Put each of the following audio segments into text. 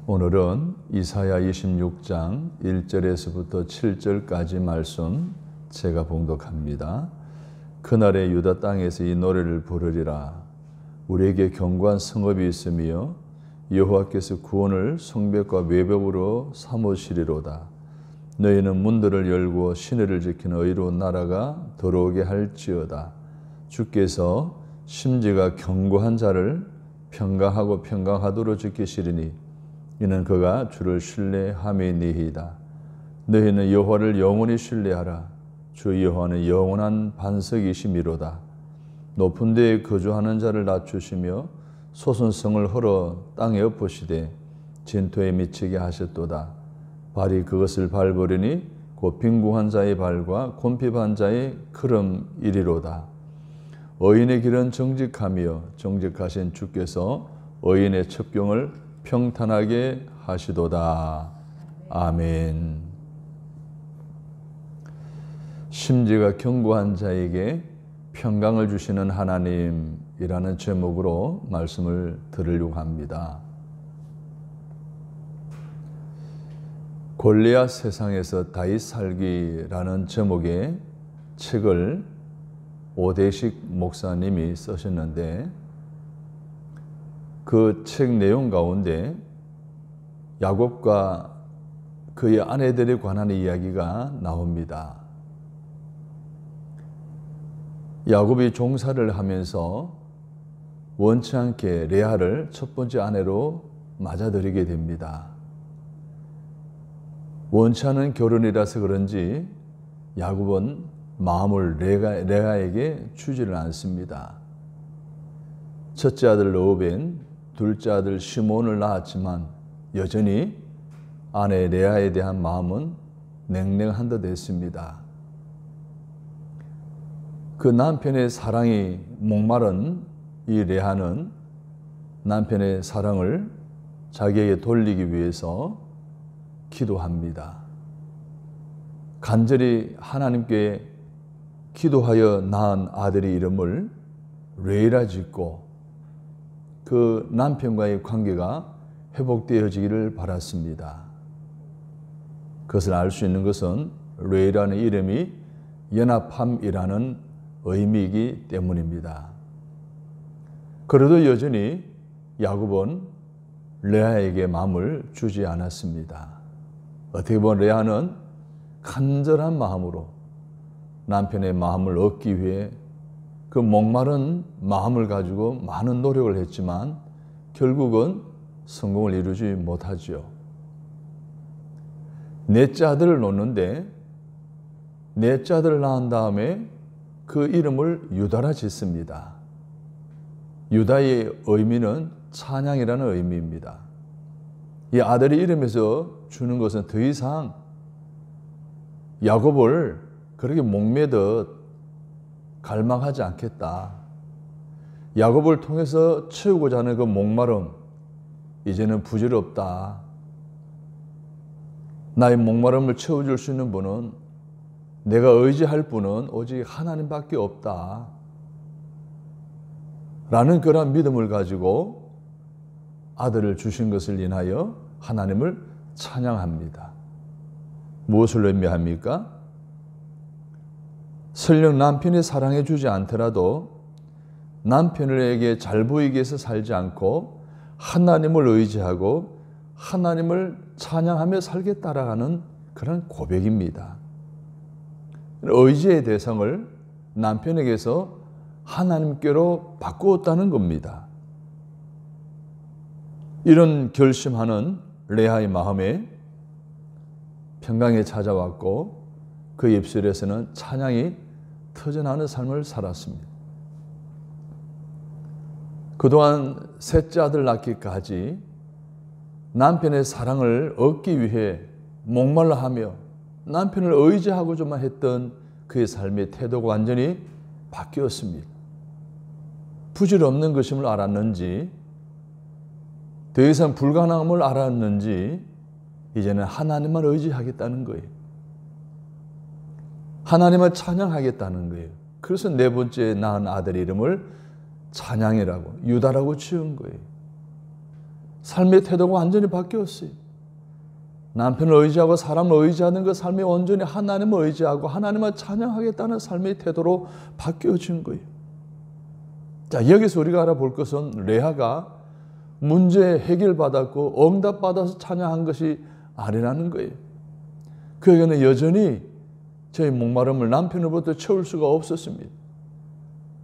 오늘은 이사야 26장 1절에서부터 7절까지 말씀 제가 봉독합니다. 그날에 유다 땅에서 이 노래를 부르리라. 우리에게 견고한 성읍이 있으며 여호와께서 구원을 성벽과 외벽으로 삼으시리로다. 너희는 문들을 열고 시내를 지키는 의로운 나라가 들어오게 할지어다. 주께서 심지가 견고한 자를 평강하고 평강하도록 지키시리니 이는 그가 주를 신뢰함이니이다. 너희는 여호와를 영원히 신뢰하라. 주 여호와는 영원한 반석이시미로다. 높은 데에 거주하는 자를 낮추시며 소선성을 헐어 땅에 엎으시되 진토에 미치게 하셨도다. 발이 그것을 밟으리니 곧 빈궁한 자의 발과 곤핍한 자의 걸음이리로다. 의인의 길은 정직하며 정직하신 주께서 의인의 첩경을 평탄하게 하시도다. 아멘. 심지가 견고한 자에게 평강을 주시는 하나님이라는 제목으로 말씀을 드리려고 합니다. 골리앗 세상에서 다윗 살기라는 제목의 책을 오대식 목사님이 쓰셨는데 그 책 내용 가운데 야곱과 그의 아내들에 관한 이야기가 나옵니다. 야곱이 종살이를 하면서 원치 않게 레아를 첫 번째 아내로 맞아들이게 됩니다. 원치 않은 결혼이라서 그런지 야곱은 마음을 레아에게 주지를 않습니다. 첫째 아들 르우벤, 둘째 아들 시몬을 낳았지만 여전히 아내 레아에 대한 마음은 냉랭한 듯 했습니다. 그 남편의 사랑이 목마른 이 레아는 남편의 사랑을 자기에게 돌리기 위해서 기도합니다. 간절히 하나님께 기도하여 낳은 아들의 이름을 레이라 짓고 그 남편과의 관계가 회복되어지기를 바랐습니다. 그것을 알 수 있는 것은 레이라는 이름이 연합함이라는 의미이기 때문입니다. 그래도 여전히 야곱은 레아에게 마음을 주지 않았습니다. 어떻게 보면 레아는 간절한 마음으로 남편의 마음을 얻기 위해 그 목마른 마음을 가지고 많은 노력을 했지만 결국은 성공을 이루지 못하지요. 넷째 아들을 놓는데 넷째 아들을 낳은 다음에 그 이름을 유다라 짓습니다. 유다의 의미는 찬양이라는 의미입니다. 이 아들의 이름에서 주는 것은 더 이상 야곱을 그렇게 목매듯 갈망하지 않겠다. 야곱을 통해서 채우고자 하는 그 목마름, 이제는 부질없다. 나의 목마름을 채워줄 수 있는 분은, 내가 의지할 분은 오직 하나님밖에 없다. 라는 그런 믿음을 가지고 아들을 주신 것을 인하여 하나님을 찬양합니다. 무엇을 의미합니까? 설령 남편이 사랑해 주지 않더라도 남편에게 잘 보이기 위해서 살지 않고 하나님을 의지하고 하나님을 찬양하며 살겠다라는 그런 고백입니다. 의지의 대상을 남편에게서 하나님께로 바꾸었다는 겁니다. 이런 결심하는 레아의 마음에 평강이 찾아왔고 그 입술에서는 찬양이 터져나오는 삶을 살았습니다. 그동안 셋째 아들 낳기까지 남편의 사랑을 얻기 위해 목말라 하며 남편을 의지하고만 했던 그의 삶의 태도가 완전히 바뀌었습니다. 부질없는 것임을 알았는지, 더 이상 불가능함을 알았는지 이제는 하나님만 의지하겠다는 거예요. 하나님을 찬양하겠다는 거예요. 그래서 네 번째 낳은 아들 이름을 찬양이라고, 유다라고 지은 거예요. 삶의 태도가 완전히 바뀌었어요. 남편을 의지하고 사람을 의지하는 그 삶이 온전히 하나님을 의지하고 하나님을 찬양하겠다는 삶의 태도로 바뀌어진 거예요. 자, 여기서 우리가 알아볼 것은 레아가 문제 해결받았고 응답받아서 찬양한 것이 아니라는 거예요. 그에게는 여전히 저의 목마름을 남편으로부터 채울 수가 없었습니다.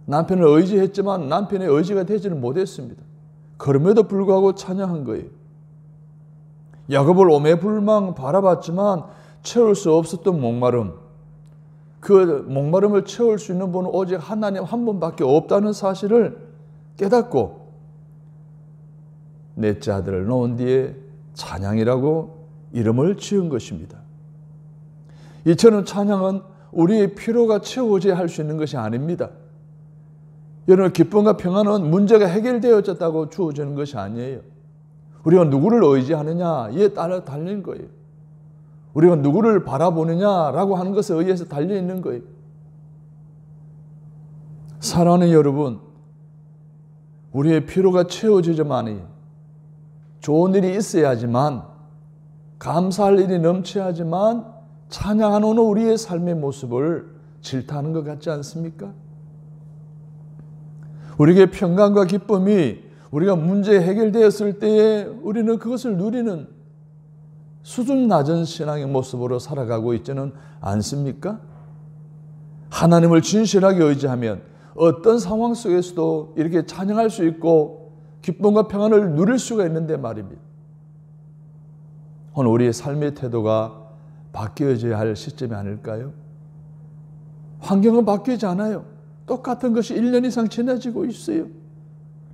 남편을 의지했지만 남편의 의지가 되지는 못했습니다. 그럼에도 불구하고 찬양한 거예요. 야곱을 오매불망 바라봤지만 채울 수 없었던 목마름, 그 목마름을 채울 수 있는 분은 오직 하나님 한 분밖에 없다는 사실을 깨닫고 넷째 아들을 낳은 뒤에 찬양이라고 이름을 지은 것입니다. 이처럼 찬양은 우리의 필요가 채워져야 할 수 있는 것이 아닙니다. 여러분, 기쁨과 평안은 문제가 해결되어졌다고 주어지는 것이 아니에요. 우리가 누구를 의지하느냐에 따라 달린 거예요. 우리가 누구를 바라보느냐라고 하는 것에 의해서 달려있는 거예요. 사랑하는 여러분, 우리의 필요가 채워지지만이 좋은 일이 있어야지만, 감사할 일이 넘쳐야지만 찬양하는 우리의 삶의 모습을 질타하는 것 같지 않습니까? 우리에게 평강과 기쁨이 우리가 문제 해결되었을 때에 우리는 그것을 누리는 수준 낮은 신앙의 모습으로 살아가고 있지는 않습니까? 하나님을 진실하게 의지하면 어떤 상황 속에서도 이렇게 찬양할 수 있고 기쁨과 평안을 누릴 수가 있는데 말입니다. 오늘 우리의 삶의 태도가 바뀌어져야 할 시점이 아닐까요? 환경은 바뀌지 않아요. 똑같은 것이 1년 이상 지나지고 있어요.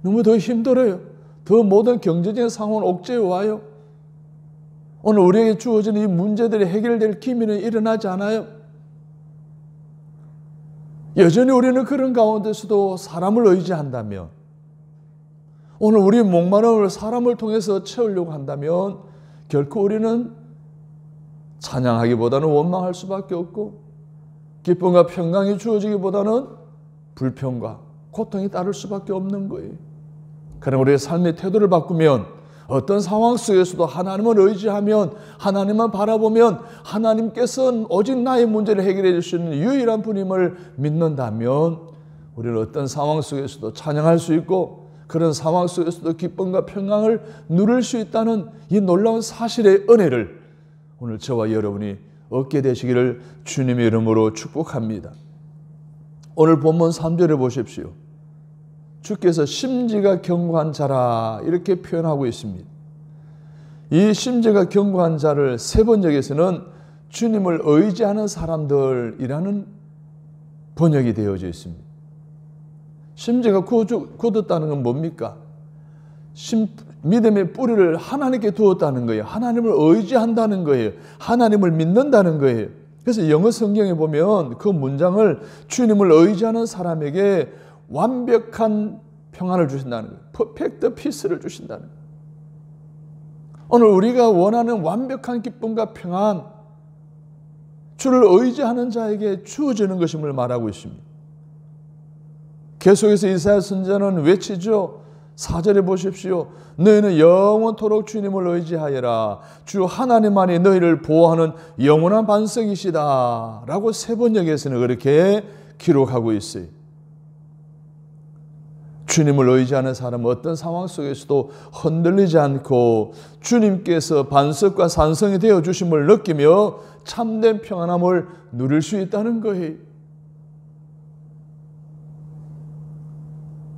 너무 더 힘들어요. 더 모든 경제적인 상황은 옥죄해 와요. 오늘 우리에게 주어지는 이 문제들이 해결될 기미는 일어나지 않아요. 여전히 우리는 그런 가운데서도 사람을 의지한다면, 오늘 우리의 목마름을 사람을 통해서 채우려고 한다면 결코 우리는 찬양하기보다는 원망할 수밖에 없고, 기쁨과 평강이 주어지기보다는 불평과 고통이 따를 수밖에 없는 거예요. 그러나 우리의 삶의 태도를 바꾸면, 어떤 상황 속에서도 하나님을 의지하면, 하나님만 바라보면 하나님께서는 오직 나의 문제를 해결해 줄 수 있는 유일한 분임을 믿는다면 우리는 어떤 상황 속에서도 찬양할 수 있고, 그런 상황 속에서도 기쁨과 평강을 누릴 수 있다는 이 놀라운 사실의 은혜를 오늘 저와 여러분이 얻게 되시기를 주님의 이름으로 축복합니다. 오늘 본문 3절에 보십시오. 주께서 심지가 견고한 자라 이렇게 표현하고 있습니다. 이 심지가 견고한 자를 세 번역에서는 주님을 의지하는 사람들이라는 번역이 되어져 있습니다. 심지가 굳었다는 건 뭡니까? 믿음의 뿌리를 하나님께 두었다는 거예요. 하나님을 의지한다는 거예요. 하나님을 믿는다는 거예요. 그래서 영어 성경에 보면 그 문장을 주님을 의지하는 사람에게 완벽한 평안을 주신다는 거예요. 퍼펙트 피스를 주신다는 거예요. 오늘 우리가 원하는 완벽한 기쁨과 평안, 주를 의지하는 자에게 주어지는 것임을 말하고 있습니다. 계속해서 이사야 선지자는 외치죠. 4절에 보십시오. 너희는 영원토록 주님을 의지하여라. 주 하나님만이 너희를 보호하는 영원한 반석이시다 라고 세 번역에서는 그렇게 기록하고 있어요. 주님을 의지하는 사람은 어떤 상황 속에서도 흔들리지 않고 주님께서 반석과 산성이 되어주심을 느끼며 참된 평안함을 누릴 수 있다는 거예요.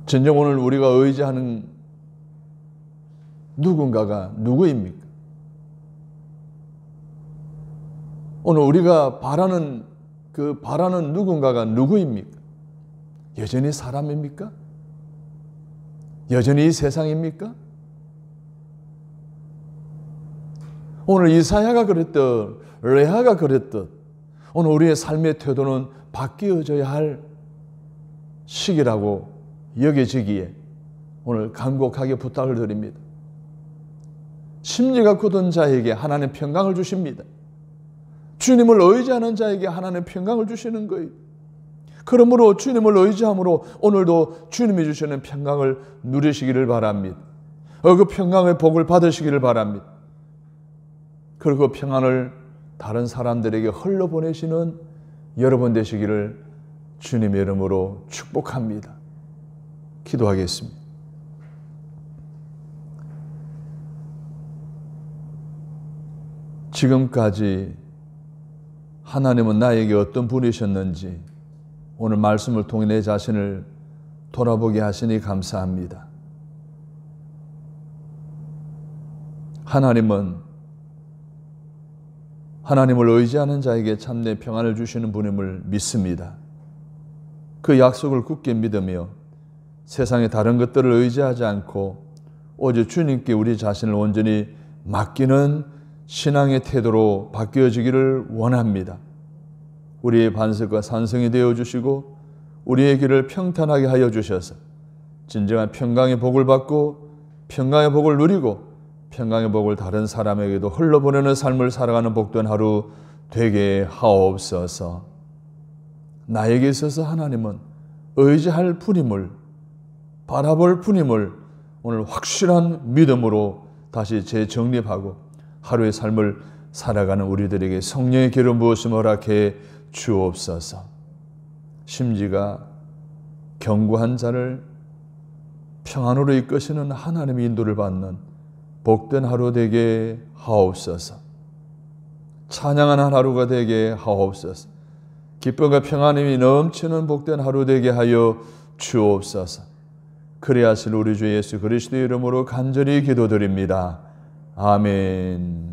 진정 오늘 우리가 의지하는 누군가가 누구입니까? 오늘 우리가 바라는 누군가가 누구입니까? 여전히 사람입니까? 여전히 이 세상입니까? 오늘 이사야가 그랬듯 레아가 그랬듯 오늘 우리의 삶의 태도는 바뀌어져야 할 시기라고 여겨지기에 오늘 간곡하게 부탁을 드립니다. 심지가 굳은 자에게 하나님 평강을 주십니다. 주님을 의지하는 자에게 하나님 평강을 주시는 거예요. 그러므로 주님을 의지함으로 오늘도 주님이 주시는 평강을 누리시기를 바랍니다. 그 평강의 복을 받으시기를 바랍니다. 그리고 그 평안을 다른 사람들에게 흘러보내시는 여러분 되시기를 주님의 이름으로 축복합니다. 기도하겠습니다. 지금까지 하나님은 나에게 어떤 분이셨는지 오늘 말씀을 통해 내 자신을 돌아보게 하시니 감사합니다. 하나님은 하나님을 의지하는 자에게 참된 평안을 주시는 분임을 믿습니다. 그 약속을 굳게 믿으며 세상의 다른 것들을 의지하지 않고 오직 주님께 우리 자신을 온전히 맡기는 신앙의 태도로 바뀌어지기를 원합니다. 우리의 반석과 산성이 되어주시고 우리의 길을 평탄하게 하여 주셔서 진정한 평강의 복을 받고 평강의 복을 누리고 평강의 복을 다른 사람에게도 흘러보내는 삶을 살아가는 복된 하루 되게 하옵소서. 나에게 있어서 하나님은 의지할 분임을 바라볼 분임을 오늘 확실한 믿음으로 다시 재정립하고 하루의 삶을 살아가는 우리들에게 성령의 기름 부으심을 허락해 주옵소서. 심지가 견고한 자를 평안으로 이끄시는 하나님의 인도를 받는 복된 하루 되게 하옵소서. 찬양하는 하루가 되게 하옵소서. 기쁨과 평안이 넘치는 복된 하루 되게 하여 주옵소서. 그리하실 우리 주 예수 그리스도의 이름으로 간절히 기도드립니다. 아멘.